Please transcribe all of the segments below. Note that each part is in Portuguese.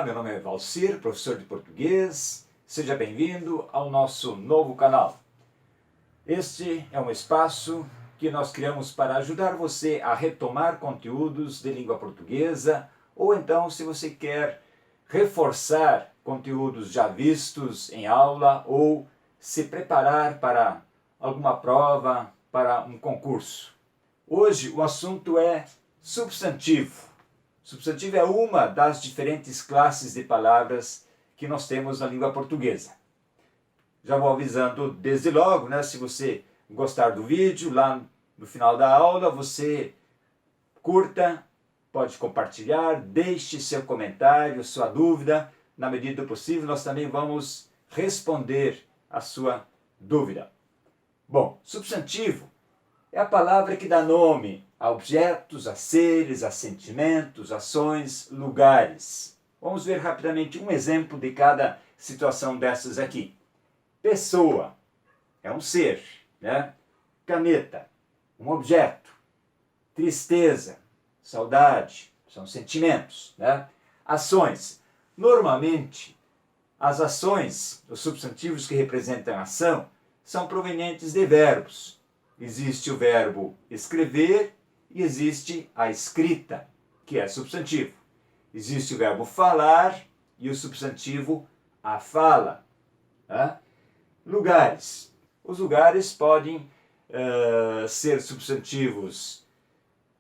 meu nome é Valcir, professor de português. Seja bem-vindo ao nosso novo canal. Este é um espaço que nós criamos para ajudar você a retomar conteúdos de língua portuguesa, ou então, se você quer reforçar conteúdos já vistos em aula ou se preparar para alguma prova, para um concurso. Hoje o assunto é substantivo. Substantivo é uma das diferentes classes de palavras que nós temos na língua portuguesa. Já vou avisando desde logo, né? Se você gostar do vídeo, lá no final da aula, você curta, pode compartilhar, deixe seu comentário, sua dúvida. Na medida do possível, nós também vamos responder a sua dúvida. Bom, substantivo é a palavra que dá nome a objetos, a seres, a sentimentos, ações, lugares. Vamos ver rapidamente um exemplo de cada situação dessas aqui. Pessoa é um ser, né? Caneta, um objeto. Tristeza, saudade, são sentimentos, né? Ações. Normalmente, as ações, os substantivos que representam ação, são provenientes de verbos. Existe o verbo escrever e existe a escrita, que é substantivo. Existe o verbo falar e o substantivo a fala. Tá? Lugares. Os lugares podem ser substantivos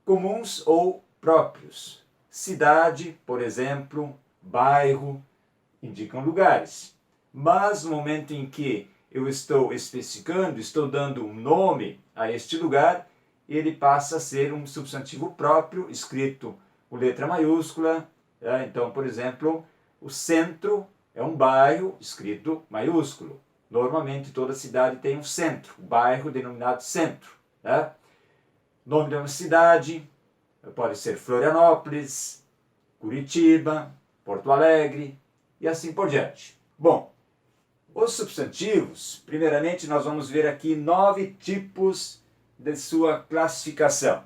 comuns ou próprios. Cidade, por exemplo, bairro, indicam lugares. Mas no momento em que eu estou especificando, estou dando um nome a este lugar, ele passa a ser um substantivo próprio, escrito com letra maiúscula. Então, por exemplo, o centro é um bairro escrito maiúsculo. Normalmente toda cidade tem um centro, um bairro denominado centro. Nome de uma cidade pode ser Florianópolis, Curitiba, Porto Alegre e assim por diante. Bom, os substantivos, primeiramente nós vamos ver aqui 9 tipos de sua classificação.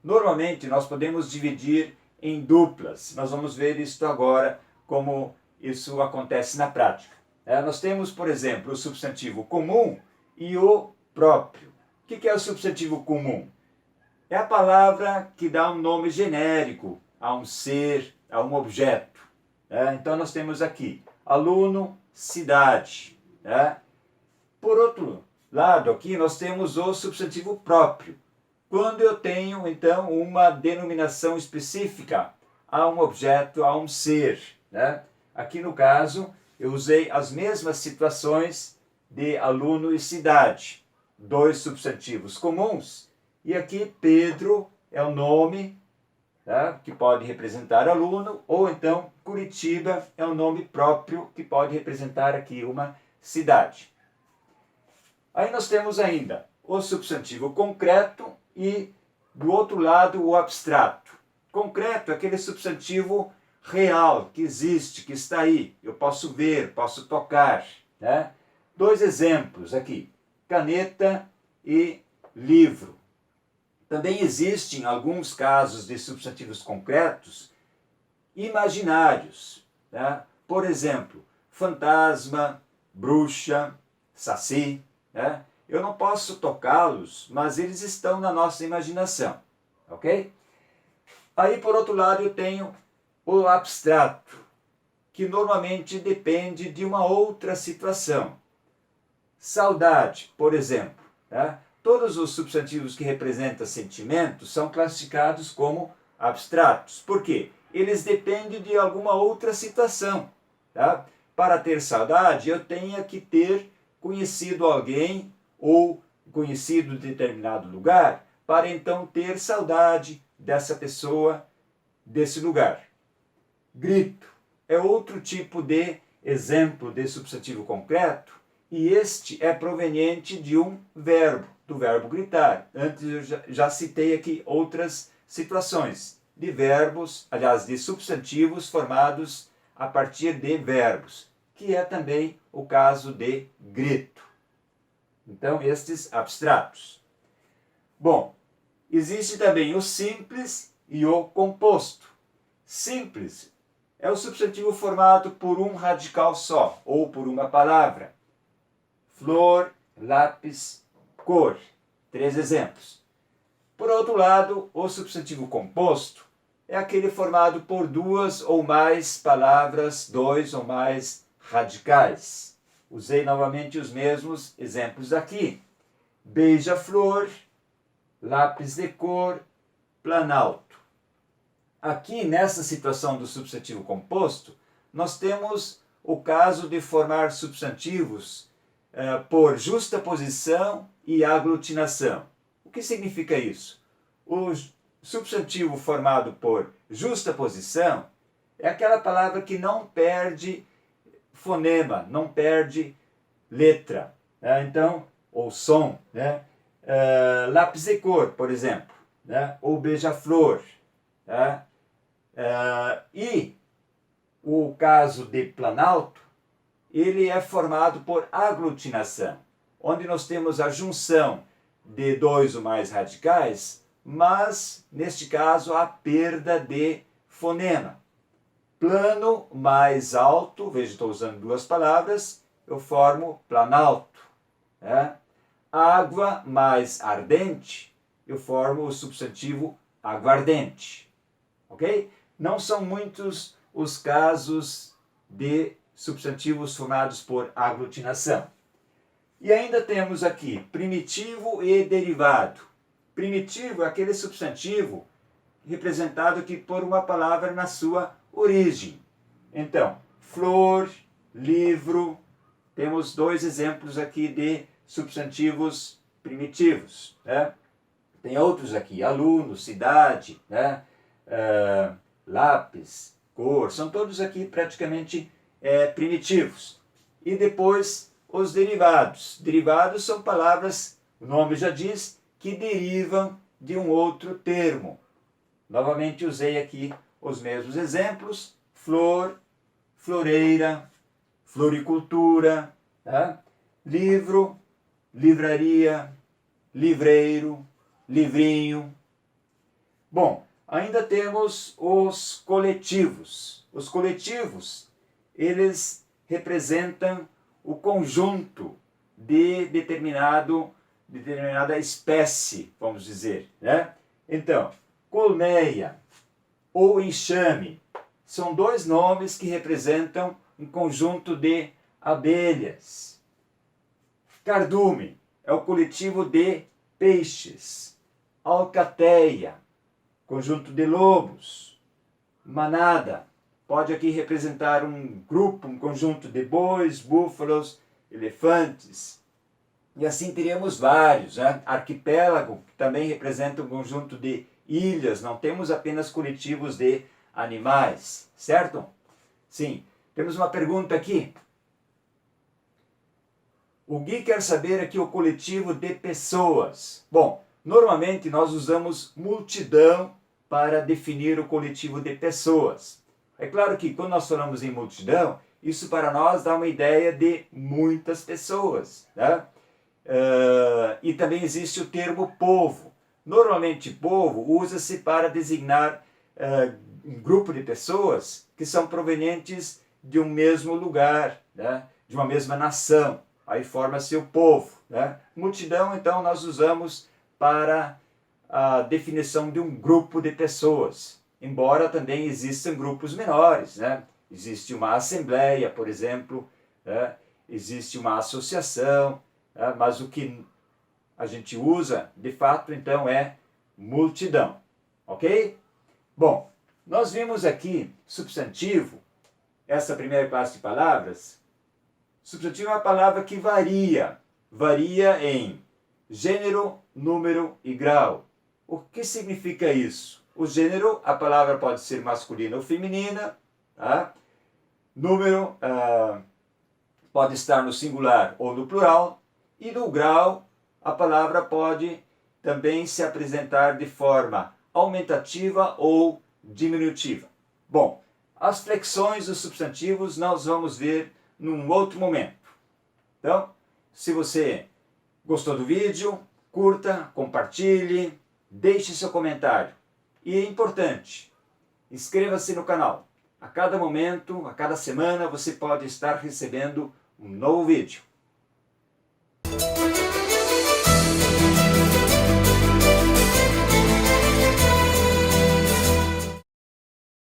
Normalmente nós podemos dividir em duplas. Nós vamos ver isso agora, como isso acontece na prática. Nós temos, por exemplo, o substantivo comum e o próprio. O que é o substantivo comum? É a palavra que dá um nome genérico a um ser, a um objeto. Então nós temos aqui aluno, cidade. Por outro lado, aqui nós temos o substantivo próprio. Quando eu tenho, então, uma denominação específica a um objeto, a um ser. Aqui no caso, eu usei as mesmas situações de aluno e cidade. 2 substantivos comuns. E aqui Pedro é o nome, que pode representar aluno, ou então Curitiba é um nome próprio que pode representar aqui uma cidade. Aí nós temos ainda o substantivo concreto e, do outro lado, o abstrato. Concreto é aquele substantivo real, que existe, que está aí. Eu posso ver, posso tocar. 2 exemplos aqui, caneta e livro. Também existem alguns casos de substantivos concretos imaginários. Por exemplo, fantasma, bruxa, saci. Eu não posso tocá-los, mas eles estão na nossa imaginação. Ok? Aí, por outro lado, eu tenho o abstrato, que normalmente depende de uma outra situação. Saudade, por exemplo. Todos os substantivos que representam sentimentos são classificados como abstratos. Por quê? Eles dependem de alguma outra situação. Para ter saudade, eu tenho que ter conhecido alguém ou conhecido determinado lugar para então ter saudade dessa pessoa, desse lugar. Grito é outro tipo de exemplo de substantivo concreto e este é proveniente de um verbo, do verbo gritar. Antes eu já citei aqui outras situações de verbos, aliás, de substantivos formados a partir de verbos, que é também o caso de grito. Então, estes abstratos. Bom, existe também o simples e o composto. Simples é o substantivo formado por um radical só, ou por uma palavra. Flor, lápis, cor. 3 exemplos. Por outro lado, o substantivo composto é aquele formado por 2 ou mais palavras, 2 ou mais radicais. Usei novamente os mesmos exemplos aqui. Beija-flor, lápis de cor, planalto. Aqui, nessa situação do substantivo composto, nós temos o caso de formar substantivos por justaposição e aglutinação. O que significa isso? O substantivo formado por justaposição é aquela palavra que não perde fonema, não perde letra, né? Então, ou som, né? Lápis de cor, por exemplo, né? Ou beija-flor. Né? E o caso de planalto, ele é formado por aglutinação, onde nós temos a junção de 2 ou mais radicais, mas, neste caso, a perda de fonema. Plano mais alto, veja, estou usando 2 palavras, eu formo planalto. Né? Água mais ardente, eu formo o substantivo aguardente. Ok? Não são muitos os casos de substantivos formados por aglutinação. E ainda temos aqui primitivo e derivado. Primitivo é aquele substantivo representado aqui por uma palavra na sua origem. Então, flor, livro, temos 2 exemplos aqui de substantivos primitivos. Né? Tem outros aqui, aluno, cidade, né? Lápis, cor, são todos aqui praticamente primitivos. E depois os derivados. Derivados são palavras, o nome já diz, que derivam de um outro termo. Novamente usei aqui os mesmos exemplos: flor, floreira, floricultura, tá? Livro, livraria, livreiro, livrinho. Bom, ainda temos os coletivos. Os coletivos, eles representam o conjunto de determinada espécie, vamos dizer, né? Então, colmeia ou enxame são 2 nomes que representam um conjunto de abelhas. Cardume é o coletivo de peixes. Alcateia, conjunto de lobos. Manada pode aqui representar um grupo, um conjunto de bois, búfalos, elefantes. E assim teríamos vários. Né? Arquipélago, que também representa um conjunto de ilhas. Não temos apenas coletivos de animais, certo? Sim. Temos uma pergunta aqui. O Gui quer saber aqui o coletivo de pessoas. Bom, normalmente nós usamos multidão para definir o coletivo de pessoas. É claro que quando nós falamos em multidão, isso para nós dá uma ideia de muitas pessoas. Né? E também existe o termo povo. Normalmente povo usa-se para designar um grupo de pessoas que são provenientes de um mesmo lugar, né? De uma mesma nação. Aí forma-se o povo. Né? Multidão, então, nós usamos para a definição de um grupo de pessoas. Embora também existam grupos menores. Né? Existe uma assembleia, por exemplo, né? Existe uma associação, né? Mas o que a gente usa, de fato, então, é multidão. Ok? Bom, nós vimos aqui substantivo, essa primeira classe de palavras. Substantivo é uma palavra que varia em gênero, número e grau. O que significa isso? O gênero, a palavra pode ser masculina ou feminina. Tá? Número pode estar no singular ou no plural. E no grau, a palavra pode também se apresentar de forma aumentativa ou diminutiva. Bom, as flexões dos substantivos nós vamos ver num outro momento. Então, se você gostou do vídeo, curta, compartilhe, deixe seu comentário. E é importante, inscreva-se no canal. A cada momento, a cada semana, você pode estar recebendo um novo vídeo.